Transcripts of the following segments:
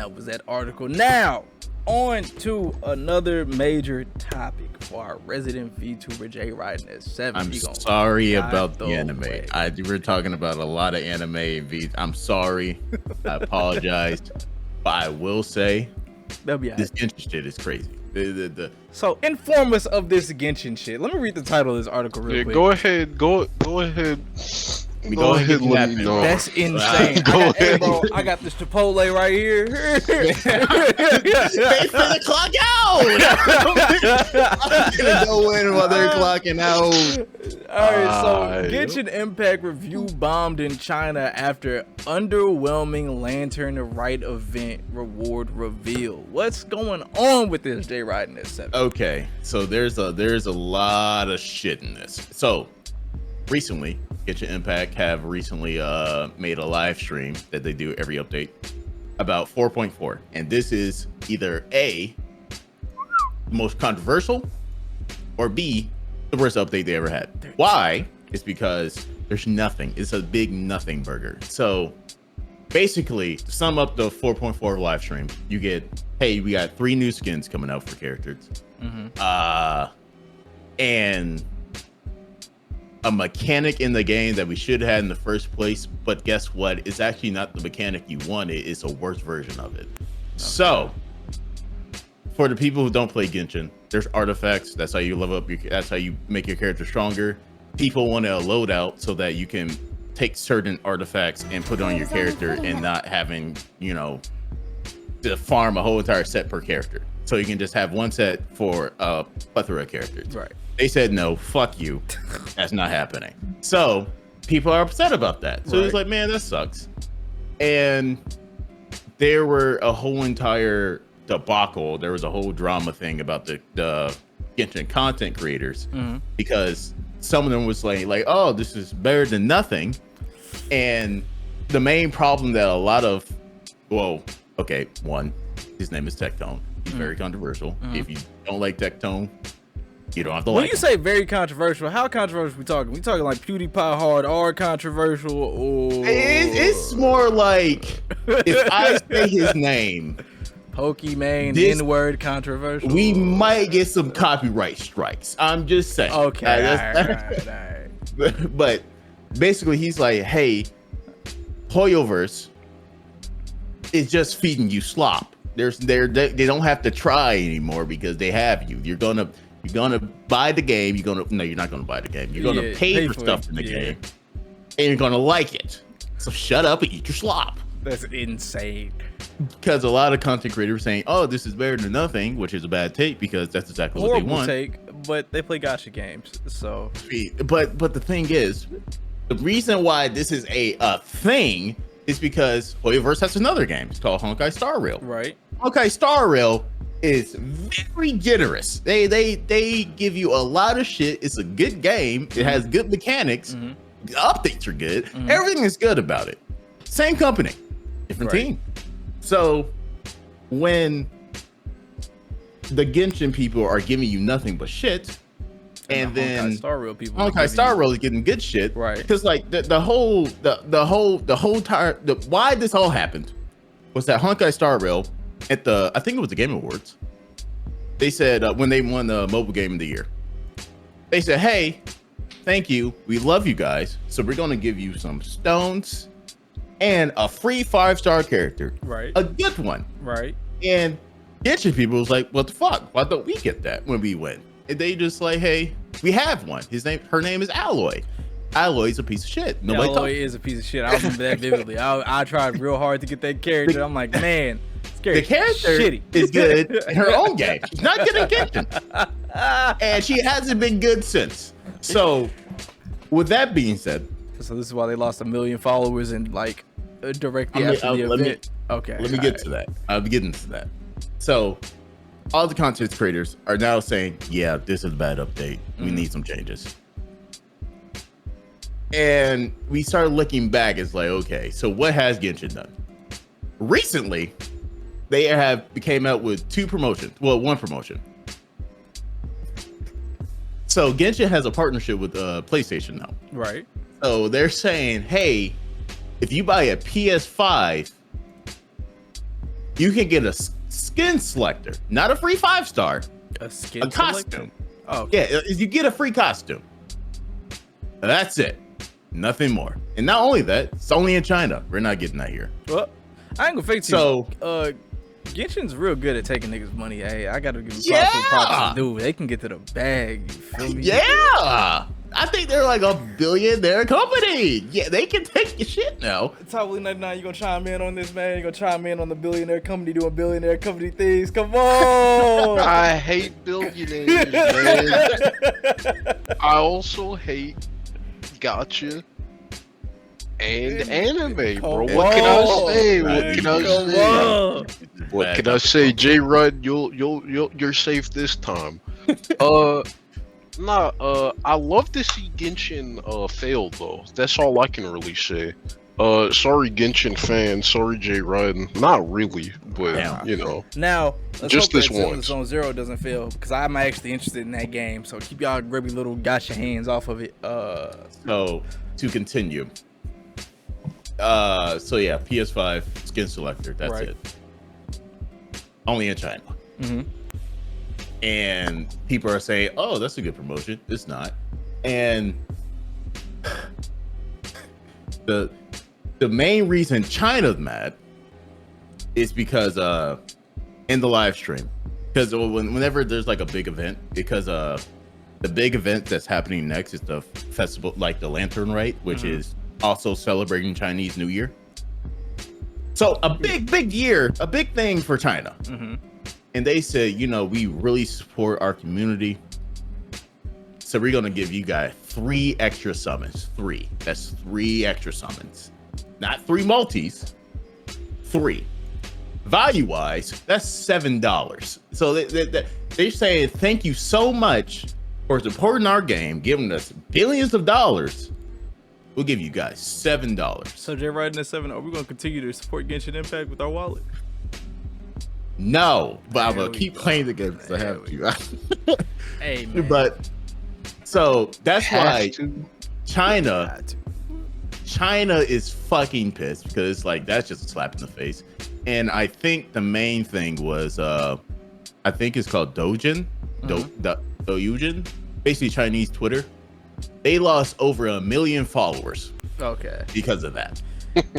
that was that article. Now, on to another major topic for our resident VTuber Jay Riding at 7. I'm sorry about the anime. We're talking about a lot of anime. I'm sorry. I apologize. But I will say, this Genshin shit is crazy. So inform us of this Genshin shit. Let me read the title of this article real quick. Go ahead. Go ahead. Go ahead. Let me know. That's insane. Hey, bro, I got this Chipotle right here. Pay for the clock out. I'm gonna go in while they're clocking out. Alright, so Genshin Impact review bombed in China after underwhelming Lantern Rite event reward reveal. What's going on with this Jay Riding at 7? Okay, so there's a lot of shit in this. So recently, Genshin Impact have recently made a live stream that they do every update about 4.4, and this is either A, the most controversial, or B, the worst update they ever had. Why? It's because there's nothing. It's a big nothing burger. So basically, to sum up the 4.4 live stream, you get, hey, we got 3 new skins coming out for characters, and a mechanic in the game that we should have had in the first place, but guess what? It's actually not the mechanic you wanted. It's a worse version of it. Okay. So, for the people who don't play Genshin, there's artifacts. That's how you level up. That's how you make your character stronger. People want a loadout so that you can take certain artifacts and put it on your character and not having, to farm a whole entire set per character. So you can just have one set for a plethora of characters. Right. They said, no, fuck you. That's not happening. So people are upset about that. So it's like, man, that sucks. And there were a whole entire debacle. There was a whole drama thing about the Genshin content creators because some of them was like, oh, this is better than nothing. And the main problem that a lot of, one, his name is Tectone. He's very controversial. If you don't like Tectone, you don't have to like him. When you say very controversial, how controversial we talking? We talking like PewDiePie hard R controversial, or it's more like if I say his name, Pokemon N-word controversial, we might get some copyright strikes. I'm just saying. Okay, all right. But basically, he's like, hey, Hoyoverse is just feeding you slop. They don't have to try anymore because they have you. You're gonna buy the game. You're not gonna buy the game. You're gonna pay for stuff in the game, and you're gonna like it. So shut up and eat your slop. That's insane. Because a lot of content creators are saying, "Oh, this is better than nothing," which is a bad take because that's exactly what they want. Take, but they play gacha games, so. But the thing is, the reason why this is a thing is because Hoyoverse has another game. It's called Honkai Star Rail. Right. Honkai Star Rail is very generous. They give you a lot of shit. It's a good game. It has good mechanics. The updates are good. Everything is good about it. Same company, different team. So when the Genshin people are giving you nothing but shit, and then Honkai Star Rail people, Honkai Star Rail is getting good shit, right? Because like the whole why this all happened was that Honkai Star Rail at I think it was the Game Awards, they said when they won the mobile game of the year, they said, hey, thank you, we love you guys, so we're gonna give you some stones and a free 5-star character, right? A good one, right? And Genshin people was like, what the fuck? Why don't we get that when we win? And they just like, hey, we have one. Her name is Alloy. Alloy's a piece of shit. Alloy is a piece of shit. I remember that vividly. I tried real hard to get that character. I'm like, man, the character shitty. is good in her own game. She's not good in Genshin. And she hasn't been good since. So with that being said, so this is why they lost 1 million followers and like directly after the event. Let me get to that. I'll be getting to that. So all the content creators are now saying, yeah, this is a bad update. We need some changes. And we started looking back. It's like, okay, so what has Genshin done? Recently, they came out with 2 promotions. Well, 1 promotion. So Genshin has a partnership with PlayStation now. Right. So they're saying, hey, if you buy a PS5 you can get a skin selector, not a free 5-star, A skin costume. Oh, okay. Yeah, you get a free costume. That's it. Nothing more. And not only that, it's only in China. We're not getting that here. Well, I ain't gonna fake So, you. Genshin's real good at taking niggas' money. Hey, I gotta give Yeah. props, dude. They can get to the bag. You feel me? yeah, I think they're like a billionaire company. Yeah, they can take your shit now. Totally 99, you gonna chime in on this, man? You gonna chime in on the billionaire company doing billionaire company things? Come on! I hate billionaires, man. I also hate gotcha and anime, bro. What can I say? What can I say? What can I say? J Rudd, you're safe this time. I love to see Genshin fail though. That's all I can really say. Sorry Genshin fans, sorry J Rudd. Not really, but Damn. you know. Now, let's Just hope this that once. Zone Zero doesn't fail, because I'm actually interested in that game. So keep y'all grubby little gotcha hands off of it. So to continue. So yeah, PS5 skin selector. That's Right. it. Only in China. Mhm. And people are saying, "Oh, that's a good promotion." It's not. And the main reason China's mad is because in the live stream, because whenever there's like a big event, because the big event that's happening next is the festival, like the Lantern Rite, which is also celebrating Chinese New Year. So a big year, a big thing for China. And they said, you know, we really support our community, so we're gonna give you guys 3 extra summons. 3. That's 3 extra summons, not 3 multis. 3. Value wise, that's $7. So they're saying thank you so much for supporting our game, giving us billions of dollars. We'll give you guys $7. So J Riding at 7, are we gonna continue to support Genshin Impact with our wallet? No, but I'm There gonna we keep go. playing the game because I There have we to. Hey man, But so that's why Have to. China Got to. China is fucking pissed, because it's like, that's just a slap in the face. And I think the main thing was I think it's called Douyin, Douyin, basically Chinese Twitter. They lost over 1 million followers Okay. because of that.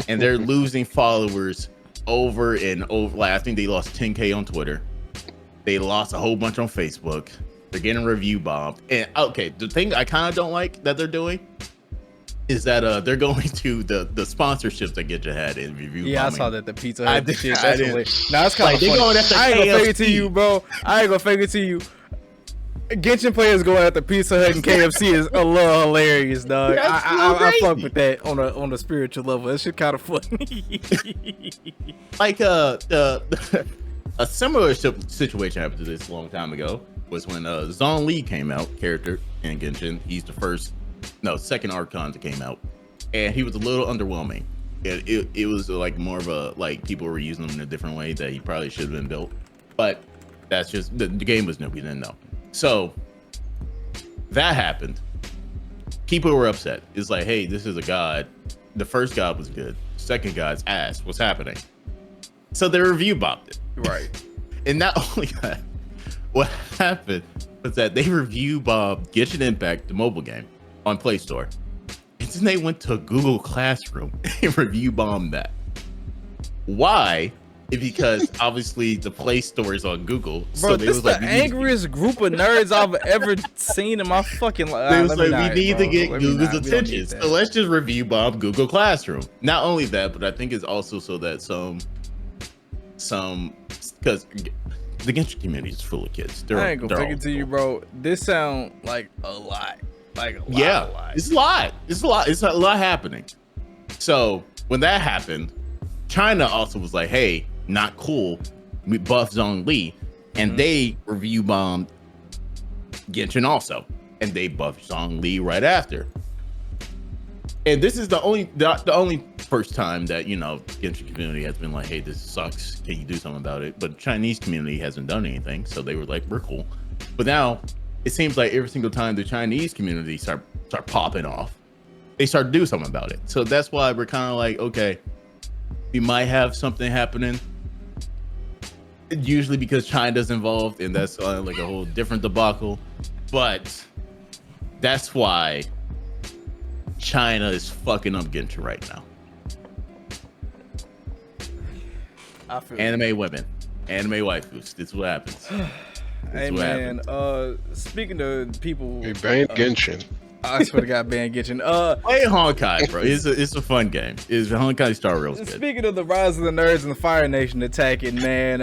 And they're losing followers over and over. Like, I think they lost 10K on Twitter. They lost a whole bunch on Facebook. They're getting review bombed. And okay, the thing I kind of don't like that they're doing is that they're going to the sponsorships that Get Your Head in review. Yeah, bombing. I saw that the Pizza I Hut did- shit. I That's did. hilarious. Now it's kind Like, of they funny. going after I ain't gonna fake it to KFC. you, bro. I ain't gonna fake it to you. Genshin players going at the Pizza Hut and KFC is a little hilarious, dog. That's I fuck crazy. with that on a spiritual level. That shit kind of funny. Like a similar situation happened to this a long time ago, was when Zhongli came out, character in Genshin. He's the second Archon that came out, and he was a little underwhelming. It was like more of a, like, people were using him in a different way that he probably should have been built, but that's just the game was new, we didn't know. So that happened. People were upset. It's like, hey, this is a god. The first god was good. Second god's ass. What's happening? So they review bombed it. Right. And not only that, what happened was that they review bombed Genshin Impact, the mobile game, on Play Store. And then they went to Google Classroom and review bombed that. Why? Because obviously the Play Store is on Google. Bro, so they this was is like, the we need to angriest group of nerds I've ever seen in my fucking life. They was like, we need to get Google's attention, so So let's just review bomb Google Classroom. Not only that, but I think it's also so that some because the Genshin community is full of kids. I ain't gonna they're fake all it to you, cool. bro. This sound like a lot. Like a lot. Yeah, A lot. it's a lot. It's a lot happening. So when that happened, China also was like, "Hey, not cool." We buff Zhongli, and they review bombed Genshin also, and they buffed Zhongli right after. And this is the only first time that, you know, Genshin community has been like, "Hey, this sucks. Can you do something about it?" But Chinese community hasn't done anything, so they were like, "We're cool." But now it seems like every single time the Chinese community start popping off, they start to do something about it. So that's why we're kind of like, okay, we might have something happening usually because China's involved, and that's like a whole different debacle. But that's why China is fucking up Genshin right now. I feel Anime women, anime waifus. This is what happens. Hey man, speaking of people, Hey, ban Genshin. I swear to God, ban Genshin. Play Honkai, bro. It's a fun game. Honkai Star Rail's good. Speaking of the rise of the nerds and the Fire Nation attacking, man.